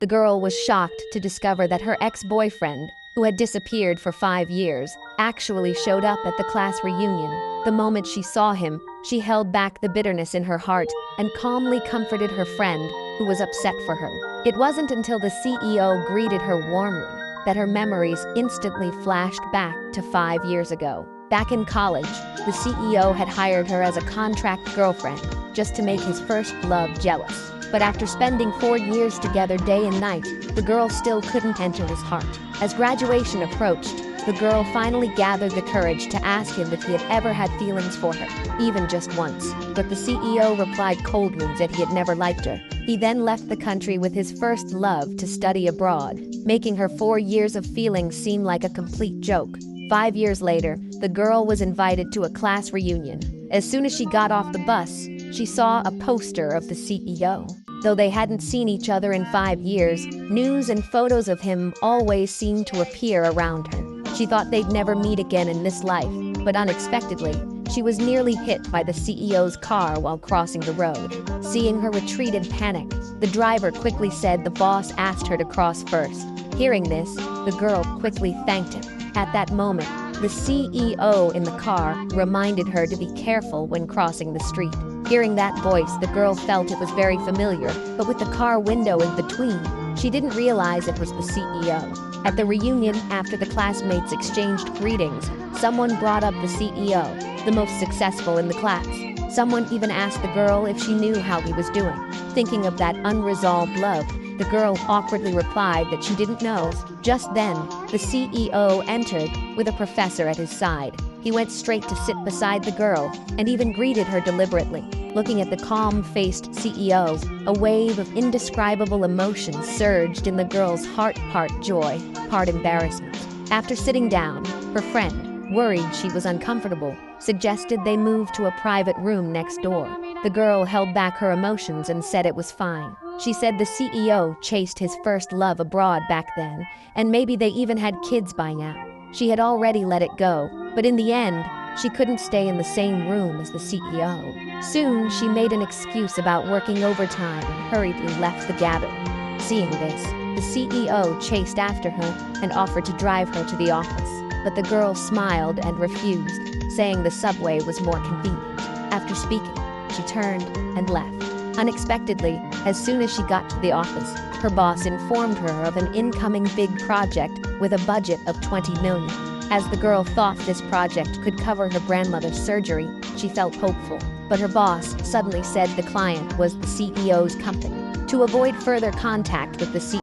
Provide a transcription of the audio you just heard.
The girl was shocked to discover that her ex-boyfriend, who had disappeared for 5 years, actually showed up at the class reunion. The moment she saw him, she held back the bitterness in her heart and calmly comforted her friend, who was upset for her. It wasn't until the CEO greeted her warmly that her memories instantly flashed back to 5 years ago. Back in college, the CEO had hired her as a contract girlfriend just to make his first love jealous. But after spending 4 years together day and night, the girl still couldn't enter his heart. As graduation approached, the girl finally gathered the courage to ask him if he had ever had feelings for her, even just once. But the CEO replied coldly that he had never liked her. He then left the country with his first love to study abroad, making her 4 years of feelings seem like a complete joke. 5 years later, the girl was invited to a class reunion. As soon as she got off the bus, she saw a poster of the CEO. Though they hadn't seen each other in 5 years, news and photos of him always seemed to appear around her. She thought they'd never meet again in this life, but unexpectedly, she was nearly hit by the CEO's car while crossing the road. Seeing her retreat in panic, the driver quickly said the boss asked her to cross first. Hearing this, the girl quickly thanked him. At that moment, the CEO in the car reminded her to be careful when crossing the street. Hearing that voice, the girl felt it was very familiar, but with the car window in between, she didn't realize it was the CEO. At the reunion, after the classmates exchanged greetings, someone brought up the CEO, the most successful in the class. Someone even asked the girl if she knew how he was doing. Thinking of that unresolved love, the girl awkwardly replied that she didn't know. Just then, the CEO entered with a professor at his side. He went straight to sit beside the girl and even greeted her deliberately. Looking at the calm-faced CEO, a wave of indescribable emotions surged in the girl's heart, part joy, part embarrassment. After sitting down, her friend, worried she was uncomfortable, suggested they move to a private room next door. The girl held back her emotions and said it was fine. She said the CEO chased his first love abroad back then, and maybe they even had kids by now. She had already let it go, but in the end, she couldn't stay in the same room as the CEO. Soon, she made an excuse about working overtime and hurriedly left the gathering. Seeing this, the CEO chased after her and offered to drive her to the office, but the girl smiled and refused, saying the subway was more convenient. After speaking, she turned and left. Unexpectedly, as soon as she got to the office, her boss informed her of an incoming big project with a budget of $20 million. As the girl thought this project could cover her grandmother's surgery, she felt hopeful. But her boss suddenly said the client was the CEO's company. To avoid further contact with the CEO,